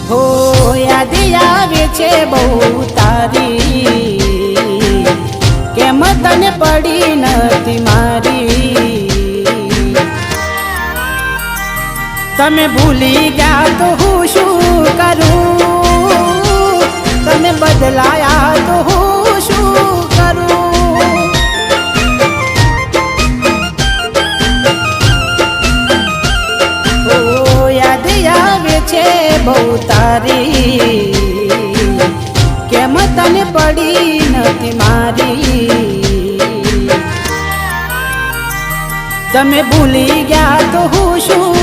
હો યાદ આવે છે બહુ તારી, કેમ તને પડી નથી મારી। તમે ભૂલી ગયા તો હું શું કરું, તમે બદલાયા તો હું શું કરું। ઓ યાદ આવે છે બહુ તારી, કેમ તને પડી નથી મારી। તમે ભૂલી ગયા તો હું શું